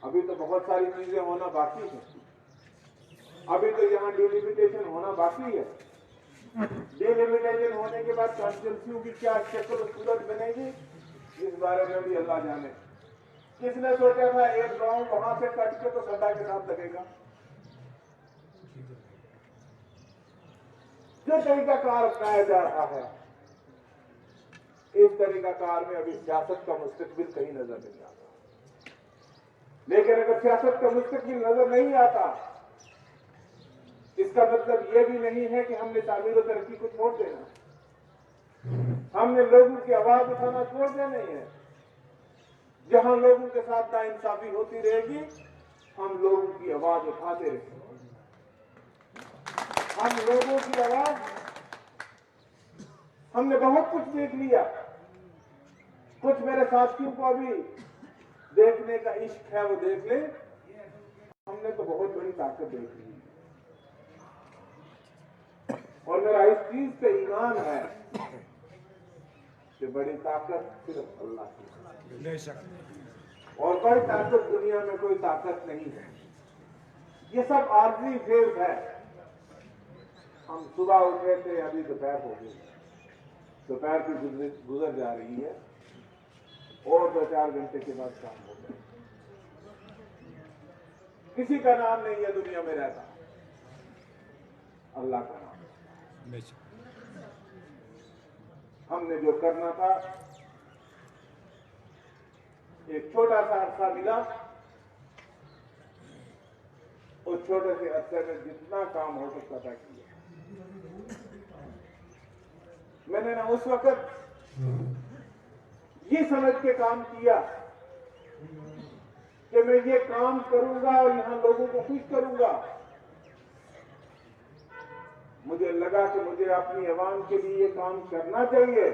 अभी तो बहुत सारी चीजें होना बाकी है। अभी तो यहाँ डिलिमिटेशन होना बाकी है। डिलिमिटेशन होने के बाद कॉन्स्टिट्यूंसी की क्या शक्ल सूरत बनेगी, इस बारे में भी अल्लाह जाने। किसने सोचा था एक गांव वहां से कट के तो सदा के साथ लगेगा। जो तरीकाकार अपनाया जा रहा है, इस तरीकाकार में अभी सियासत का मुस्तकबिल कहीं नजर नहीं आता। लेकिन अगर सियासत का मुस्तकबिल नजर नहीं आता, इसका मतलब यह भी नहीं है कि हमने तामीर और तरक्की को छोड़ देना। हमने लोगों की आवाज उठाना छोड़ देना ही है। जहां लोगों के साथ नाइंसाफी होती रहेगी, हम लोगों की आवाज उठाते रहेंगे। हम लोगों की आवाज, हमने बहुत कुछ देख लिया। कुछ मेरे साथियों को अभी देखने का इश्क है, वो देख ले। हमने तो बहुत बड़ी ताकत देख ली और मेरा इस चीज पे ईमान है कि बड़ी ताकत सिर्फ अल्लाह की है और कोई ताकत दुनिया में कोई ताकत नहीं है। ये सब आर्जी फेज है। हम सुबह उठे थे, अभी दोपहर हो गई, दोपहर की गुजर जा रही है और 2-4 घंटे के बाद शाम हो गए। किसी का नाम नहीं है दुनिया में रहता, अल्लाह का नाम। हमने जो करना था, एक छोटा सा अरसा मिला, उस छोटे से अरसे में जितना काम हो सकता था किया। मैंने ना उस वक्त ये समझ के काम किया कि मैं ये काम करूंगा और यहां लोगों को खुश करूंगा। मुझे लगा कि मुझे अपनी आवाम के लिए ये काम करना चाहिए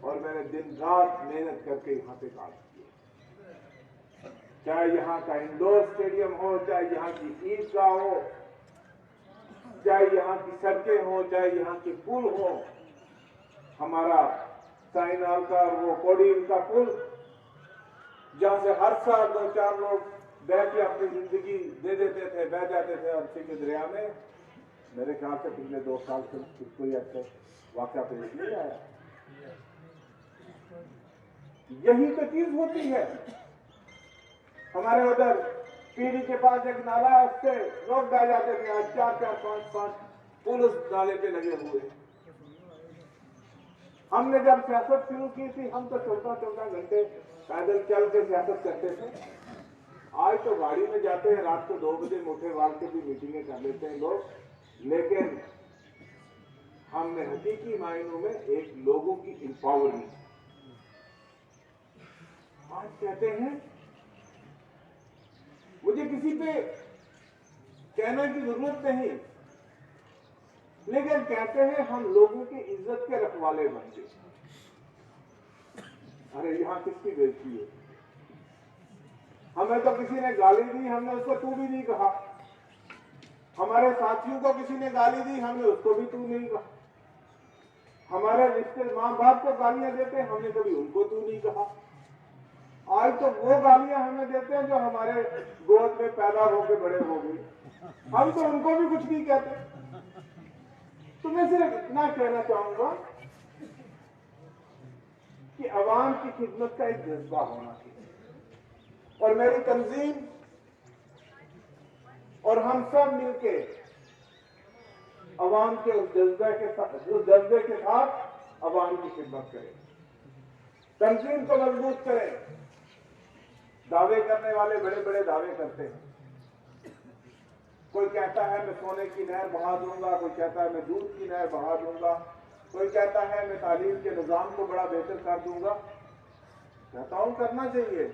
और मैंने दिन रात मेहनत करके यहां पे काम किया। चाहे यहां का इंडोर स्टेडियम हो, चाहे यहां की ईदगाह हो, चाहे यहां की सड़कें हो, चाहे यहां के पुल हो। हमारा साइनाल का वो कोडीन का पुल, जहां से हर साल 2-4 लोग बह के अपनी जिंदगी दे देते थे, बह जाते थे अरसी के दरिया में। मेरे ख्याल से पिछले 2 साल से कोई ऐसा वाकया पेश नहीं आया। यही तो चीज होती है। हमारे उधर पीढ़ी के पास एक नाला है, उससे लोग बह जाते थे। आज 4-4, 5-5 पुल उस नाले पे लगे हुए। हमने जब सियासत शुरू की थी, हम तो 14-14 घंटे पैदल चल के सियासत करते थे। आज तो गाड़ी में जाते हैं, रात को 2 बजे मोटे वाल के भी मीटिंगें कर लेते हैं लोग। लेकिन हमने हकीकी मायनों में एक लोगों की इंपावरमेंट। आज कहते हैं, मुझे किसी पे कहने की जरूरत नहीं, लेकिन कहते हैं हम लोगों की इज्जत के रखवाले बन गए। अरे यहां किसकी बेइज्जती है? हमें तो किसी ने गाली दी, हमने उसको तू भी नहीं कहा। हमारे साथियों को किसी ने गाली दी, हमने उसको भी तू नहीं कहा। हमारे रिश्ते माँ बाप को गालियां देते, हमने कभी उनको तू नहीं कहा। आज तो वो गालियां हमें देते हैं जो हमारे गोद में पैदा होकर बड़े हो गए। हम तो उनको भी कुछ नहीं कहते। तो मैं सिर्फ इतना कहना चाहूंगा कि अवाम की खिदमत का एक जज्बा होना चाहिए और मेरी तंजीम और हम सब मिलके अवाम के उस जज्बे के साथ अवाम की खिदमत करें, तंजीम को मजबूत करें। दावे करने वाले बड़े बड़े दावे करते हैं। कोई कहता है मैं सोने की नहर बहा दूंगा, कोई कहता है मैं दूध की नहर बहा दूंगा, कोई कहता है मैं तालीम के निजाम को बड़ा बेहतर कर दूंगा। कहता हूं करना चाहिए,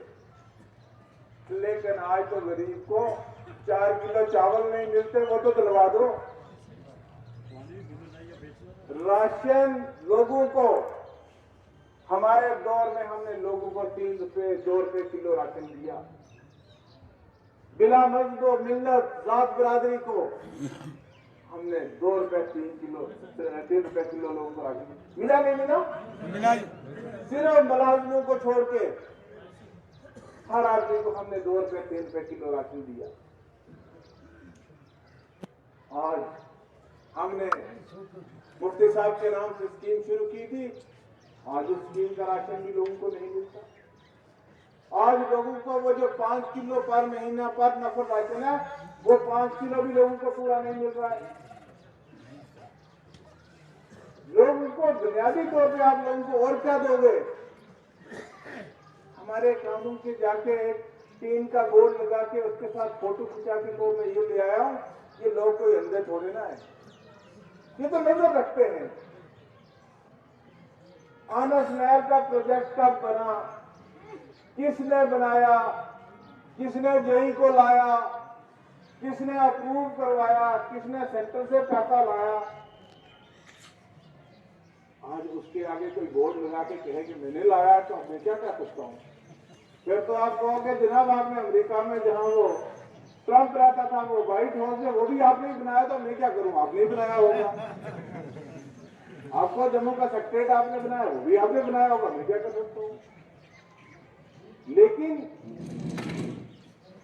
लेकिन आज तो गरीब को 4 किलो चावल नहीं मिलते, वो तो दिलवा दो। राशन लोगों को, हमारे दौर में हमने लोगों को 3 रुपए 2 रुपए किलो राशन दिया। बिला मजदूर मिल्लत जात बिरादरी को हमने 2 रुपए 3 रुपए किलो लोगों को राशन मिला। नहीं मिला? सिर्फ मुलाजमों को छोड़ के हर आदमी को हमने 2 रुपए 3 रुपए किलो राशन दिया। आज हमने मुफ्ती साहब के नाम से स्कीम शुरू की थी, आज उस स्कीम का राशन भी लोगों को नहीं मिलता। आज लोगों को वो जो 5 किलो पर महीना पर नफर राशन है, वो 5 किलो भी लोगों को पूरा नहीं मिल रहा है। लोगों को बुनियादी तौर पे आप लोगों को और क्या दोगे? हमारे कानून के जाके एक टीन का बोर्ड लगा के उसके साथ फोटो खिंचा के तो मैं ये ले आया हूं, ये लोग कोई अंधे थोड़े ना है, ये तो नजर रखते हैं। आनस नहर का प्रोजेक्ट कब बना, किसने बनाया, किसने जेई को लाया, किसने अप्रूव करवाया, किसने सेंटर से पैसा लाया? आज उसके आगे कोई बोर्ड लगा के कहे कि मैंने लाया तो मैं क्या कर सकता हूँ? फिर तो आप कहोगे जनाब आपने अमेरिका में जहां वो ट्रंप रहता था वो व्हाइट हाउस है वो भी आपने बनाया, तो मैं क्या करूं? आपने बनाया होगा। आपको जम्मू का सेक्रेटरीट आपने बनाया, वो भी आपने बनाया होगा, मैं क्या कर सकता हूं? लेकिन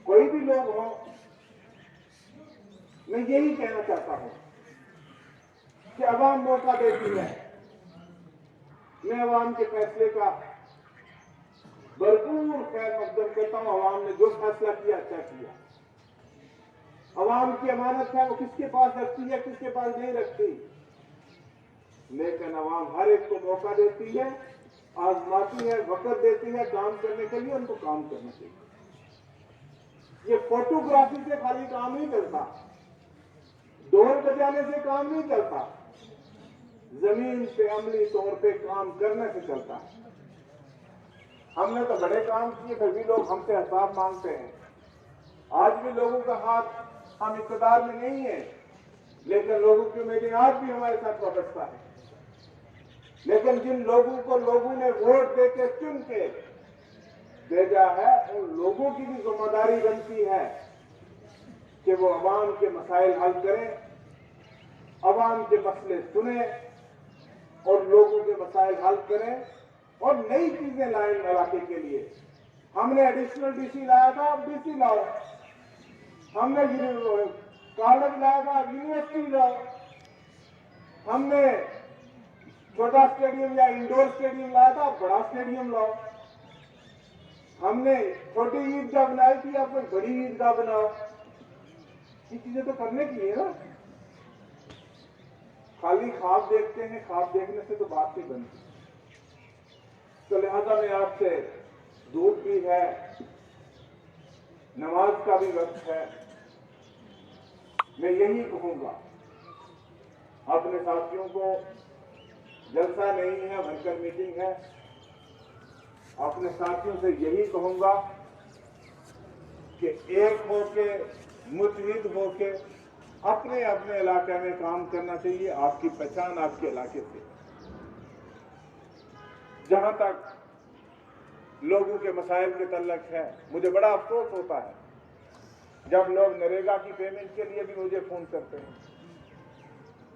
कोई भी लोग हो, मैं यही कहना चाहता हूं कि अवाम मौका देती है। मैं अवाम के फैसले का भरपूर खैर मकदम करता हूं। अवाम ने जो फैसला किया अच्छा किया। अवाम की अमानत है, वो किसके पास रखती है, किसके पास नहीं रखती। लेकिन अवाम हर एक को मौका देती है, आजमाती है, वक्त देती है काम करने के लिए, उनको काम करना चाहिए। ये फोटोग्राफी से खाली काम नहीं चलता, ढोल बजाने से काम नहीं चलता, जमीन पे अमली तौर पे काम करने से चलता है। हमने तो बड़े काम किए, फिर भी लोग हमसे हिसाब मांगते हैं। आज भी लोगों का हाथ हम इक़्तिदार में नहीं है, लेकिन लोगों की उम्मीदें आज भी हमारे साथ वाबस्ता है। लेकिन जिन लोगों को लोगों ने वोट देके चुन के भेजा है, उन लोगों की भी जिम्मेदारी बनती है कि वो अवाम के मसाइल हल करें, अवाम के मसले सुने और लोगों के मसाइल हल करें और नई चीजें लाएं इलाके के लिए। हमने एडिशनल डीसी लाया था, अब डीसी लाओ। हमने कॉलेज लाया था, यूनिवर्सिटी लाओ। हमने छोटा स्टेडियम या इंडोर स्टेडियम लाया था, बड़ा स्टेडियम लाओ। हमने छोटी ईदगाह बनाई थी, अब कोई बड़ी ईदगाह बनाओ। ये चीजें तो करने की है ना। खाली ख्वाब देखते हैं, ख्वाब देखने से तो बात नहीं बनती। तो लिहाजा में आपसे धूप भी है, नमाज का भी वक्त है, मैं यही कहूंगा अपने साथियों को, जलसा नहीं है, वर्कर मीटिंग है, अपने साथियों से यही कहूंगा कि एक होके, मुत्तहिद होके अपने अपने इलाके में काम करना चाहिए। आपकी पहचान आपके इलाके से। जहां तक लोगों के मसाइल के तल्लक है, मुझे बड़ा अफसोस होता है जब लोग नरेगा की पेमेंट के लिए भी मुझे फोन करते हैं।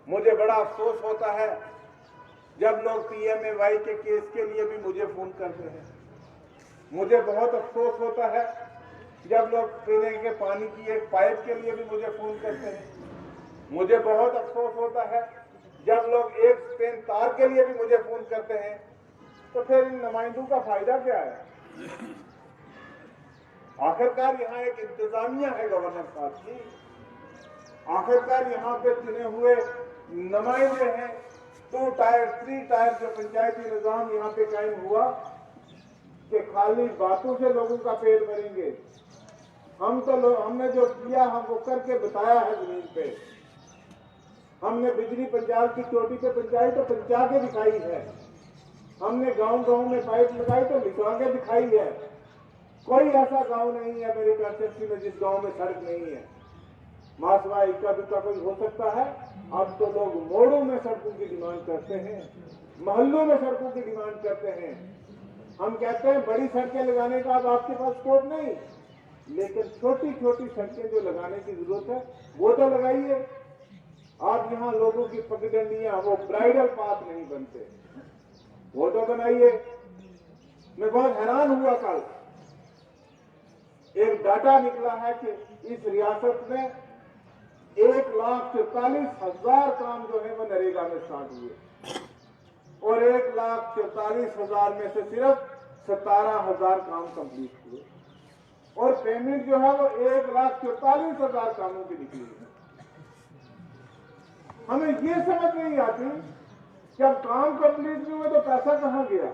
मुझे बड़ा अफसोस होता है जब लोग PMAY के केस के लिए भी मुझे फोन करते हैं। मुझे बहुत अफसोस होता है जब लोग पीने के पानी की एक पाइप के लिए भी मुझे फोन करते हैं। मुझे बहुत अफसोस होता है जब लोग एक पेन तार के लिए भी मुझे फोन करते हैं। तो फिर इन नुमाइंदों का फायदा क्या है? आखिरकार यहाँ एक इंतजामिया है गवर्नर साहब की, आखिरकार यहाँ पे चुने हुए नुमाइंदे हैं। 2 टायर 3 टायर जो पंचायती निजाम यहाँ पे कायम हुआ कि खाली बातों से लोगों का पेट भरेंगे। हमने जो किया हम वो करके बताया है जमीन पे। हमने बिजली पंजाब की चोटी पे पहुंचाई तो पहुंचा के दिखाई है। हमने गांव-गांव में पाइप लगाई तो लिखवा के दिखाई है। कोई ऐसा गांव नहीं है मेरी कंस्टिट्यूंसी में जिस गांव में सड़क नहीं है। मासवा इक्का दुक्का कोई हो सकता है। अब तो लोग मोड़ों में सड़कों की डिमांड करते हैं, मोहल्लों में सड़कों की डिमांड करते हैं। हम कहते हैं बड़ी सड़कें लगाने का अब आपके पास स्कोप नहीं, लेकिन छोटी छोटी सड़कें जो लगाने की जरूरत है वो तो लगाइए। आप यहाँ लोगों की पगडंडियां, वो ब्राइडल पाथ नहीं बनते, वो तो बनाइए। मैं बहुत हैरान हुआ कल एक डाटा निकला है कि इस रियासत में 1,44,000 काम जो है वो नरेगा में स्टार्ट हुए और 1,44,000 में से सिर्फ 17,000 काम कंप्लीट हुए और पेमेंट जो है वो 1,44,000 कामों की निकली है। हमें ये समझ नहीं आती कि अब काम कंप्लीट नहीं हुए तो पैसा कहां गया।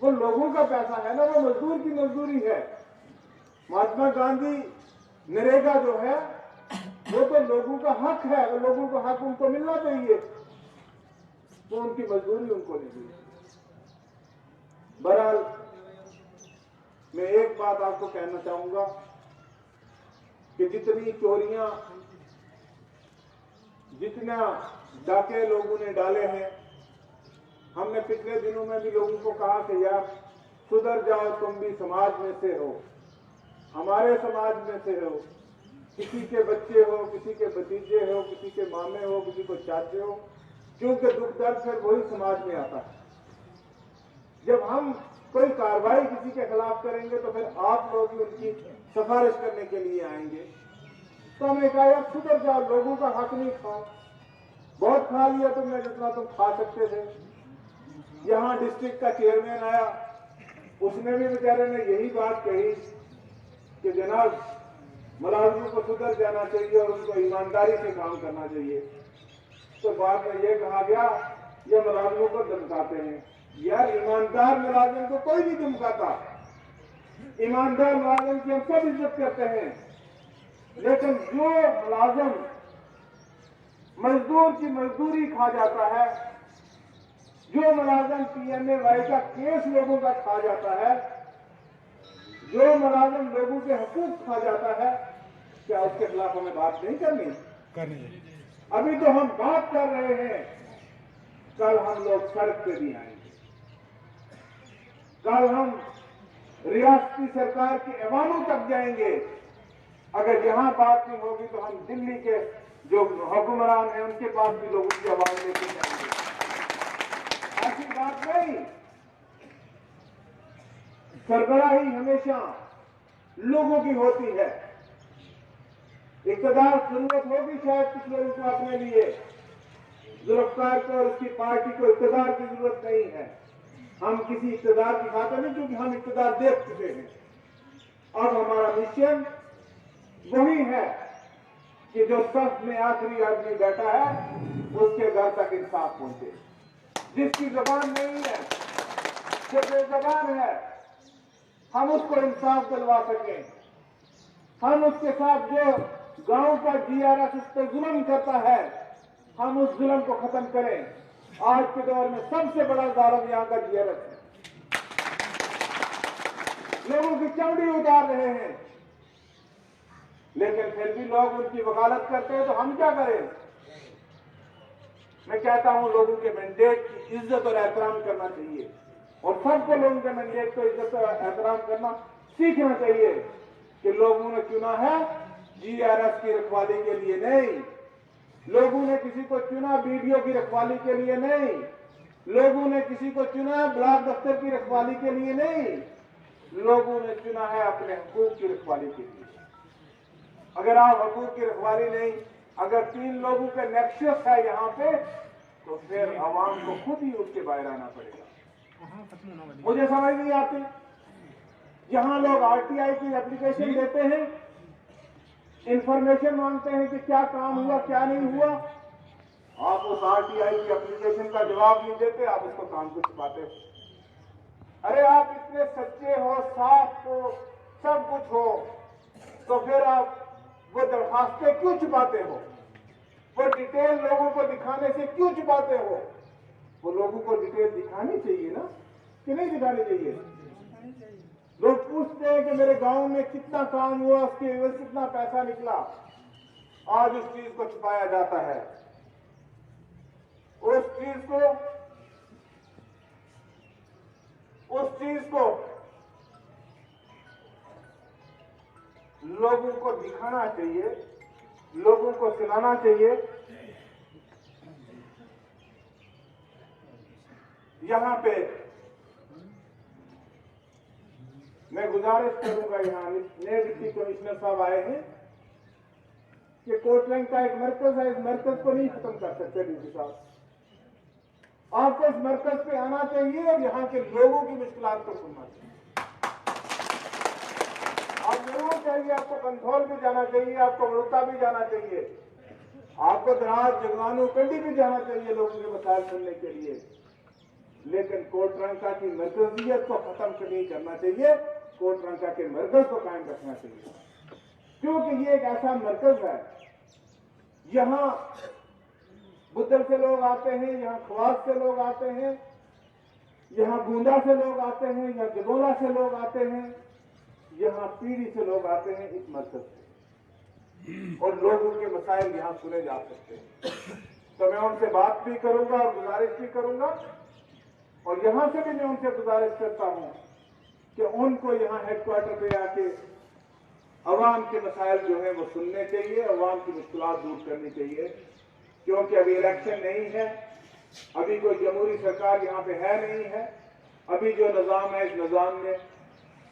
वो लोगों का पैसा है ना, वो मजदूर की मजदूरी है। महात्मा गांधी नरेगा जो है वो तो लोगों का हक है, वो लोगों का हक उनको मिलना चाहिए, तो उनकी मजदूरी उनको नहीं मिली। बहरहाल मैं एक बात आपको कहना चाहूंगा कि जितनी चोरियां, जितना डाके लोगों ने डाले हैं, हमने पिछले दिनों में भी लोगों को कहा कि यार सुधर जाओ, तुम भी समाज में से हो, हमारे समाज में से हो, किसी के बच्चे हो, किसी के भतीजे हो, किसी के मामे हो, किसी को चाचे हो, क्योंकि दुख दर्द फिर वही समाज में आता है। जब हम कोई कार्रवाई किसी के खिलाफ करेंगे तो फिर आप लोग भी उनकी सिफारिश करने के लिए आएंगे। तो हमने कहा यार सुधर जाओ, लोगों का हक नहीं खाओ, बहुत खा लिया तुमने जितना तुम खा सकते थे। यहाँ डिस्ट्रिक्ट का चेयरमैन आया, उसने भी बेचारे ने यही बात कही कि जनाब मुलाजिमों को सुधर जाना चाहिए और उनको ईमानदारी से काम करना चाहिए। तो बाद में यह कहा गया ये मुलाजिमों को धमकाते हैं। यार ईमानदार मुलाजिम को कोई नहीं धमकाता, ईमानदार मुलाजिम की हम सब इज्जत करते हैं, लेकिन जो मुलाजिम मजदूर की मजदूरी खा जाता है, जो मुलाजिम PMAY का केस लोगों का खा जाता है, जो मुलाजिम लोगों के हकूक खा जाता है, क्या उसके खिलाफ हमें बात नहीं करनी? अभी तो हम बात कर रहे हैं, कल हम लोग सड़क पे भी आएंगे, कल हम रियासती सरकार के ऐवानों तक जाएंगे। अगर यहां बात नहीं होगी तो हम दिल्ली के जो हुक्मरान हैं उनके पास भी लोगों की आवाज लेके जाएंगे। ऐसी बात नहीं, सरबराही हमेशा लोगों की होती है। इक़्तिदार जरूरत होगी शायद कुछ लोगों को अपने लिए, जुल्फ़िकार को और उसकी पार्टी को इक़्तिदार की जरूरत नहीं है। हम किसी इक़्तिदार की खातिर नहीं, क्योंकि हम इक़्तिदार देख चुके हैं। अब हमारा मिशन वही है कि जो सफ में आखिरी आदमी बैठा है उसके घर तक इंसाफ पहुंचे। जिसकी जबान नहीं है, जो बेजबान है, हम उसको इंसाफ दिलवा सकें। हम उसके साथ जो गांव का GRS उस पर जुल्म करता है, हम उस जुल्म को खत्म करें। आज के दौर में सबसे बड़ा जालिम यहाँ का GRS है। लोगों की चमड़ी उतार रहे हैं, लेकिन फिर भी लोग उनकी वकालत करते हैं, तो हम क्या करें? मैं कहता हूं लोगों के मैंडेट की इज्जत और एहतराम करना चाहिए और सबको लोगों के मैंडेट को इज्जत और एहतराम करना सीखना चाहिए कि लोगों ने चुना है GRS की रखवाली के लिए नहीं, लोगों ने किसी को चुना BDO की रखवाली के लिए नहीं, लोगों ने किसी को चुना ब्लॉक दफ्तर की रखवाली के लिए नहीं, लोगों ने चुना है अपने हकूक की रखवाली के लिए। अगर आप हकूक की रखवाली नहीं, अगर 3 लोगों का नेक्सस है यहाँ पे, तो फिर आवाम को खुद ही उसके बाहर आना पड़ेगा। मुझे समझ नहीं आती, यहाँ लोग RTI की एप्लीकेशन देते हैं, इंफॉर्मेशन मांगते हैं कि क्या काम हुआ क्या नहीं हुआ, आप उस RTI की एप्लीकेशन का जवाब नहीं देते, आप उसको काम को छुपाते हो। अरे आप इतने सच्चे हो, साफ हो, सब कुछ हो, तो फिर आप वो दरखास्तें क्यों छुपाते हो? वो डिटेल लोगों को दिखाने से क्यों छुपाते हो? वो लोगों को डिटेल दिखानी चाहिए ना, कि नहीं दिखानी चाहिए? लोग पूछते हैं कि मेरे गांव में कितना काम हुआ, उसके एवज कितना पैसा निकला। आज उस चीज को छुपाया जाता है, उस चीज को लोगों को दिखाना चाहिए, लोगों को सुनाना चाहिए। यहाँ पे मैं गुजारिश करूंगा, यहाँ नए डिप्टी कमिश्नर साहब आए हैं कि कोटरंग का एक मरकज है, इस मरकज को नहीं खत्म कर सकते डीसी साहब। आपको इस मरकज पे आना चाहिए और यहाँ के लोगों की मुश्किलात को सुनना चाहिए। आप जरूर चाहिए, आपको कंथौल भी जाना चाहिए, आपको बड़ौदा भी जाना चाहिए, आपको दराज जगवानू कंडी भी जाना चाहिए लोगों के मसाइल सुनने के लिए, लेकिन कोटरंका की मरकजियत को खत्म नहीं करना चाहिए, कोटरंका के मरकज को कायम रखना चाहिए। क्योंकि ये एक ऐसा मरकज है, यहाँ बुद्धल से लोग आते हैं, यहाँ खवास से लोग आते हैं, यहाँ बूंदा से लोग आते हैं, यहाँ जगोला से लोग आते हैं, यहाँ पीढ़ी से लोग आते हैं इस मरकज से, और लोगों के मसाइल यहाँ सुने जा सकते हैं। तो मैं उनसे बात भी करूंगा और गुजारिश भी करूंगा, और यहां से भी मैं उनसे गुजारिश करता हूं कि उनको यहाँ हेडक्वार्टर पे आके अवाम के मसाइल जो है वो सुनने चाहिए, अवाम की मुश्किलात दूर करनी चाहिए। क्योंकि अभी इलेक्शन नहीं है, अभी कोई जमहूरी सरकार यहाँ पे है नहीं है, अभी जो निज़ाम है इस निज़ाम में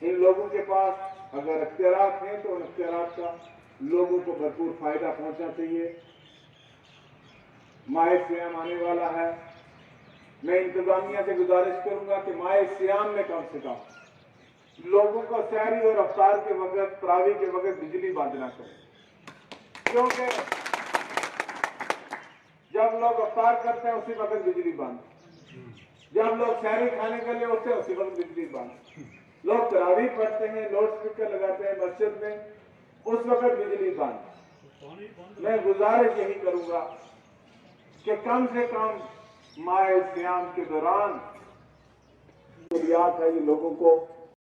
इन लोगों के पास अगर अख्तियारात हैं तो उन अख्तियारात का लोगों को भरपूर फायदा पहुंचना चाहिए। माह सियाम आने वाला है, मैं इंतजामिया से गुजारिश करूंगा कि माह सियाम में कम से कम लोगों को सहरी और अफ्तार के वक्त, तरावी के वक्त बिजली बंद ना करें। क्योंकि जब लोग अफ्तार करते हैं उसी वक्त बिजली बंद, जब लोग सहरी खाने के लिए उठते हैं उसी वक्त बिजली बंद, लोग तरावी पढ़ते हैं, लाउड स्पीकर लगाते हैं मस्जिद में, उस वक्त बिजली बंद। मैं गुजारिश यही करूंगा कि कम से कम माह सियाम के दौरान जरूरियात है ये लोगों को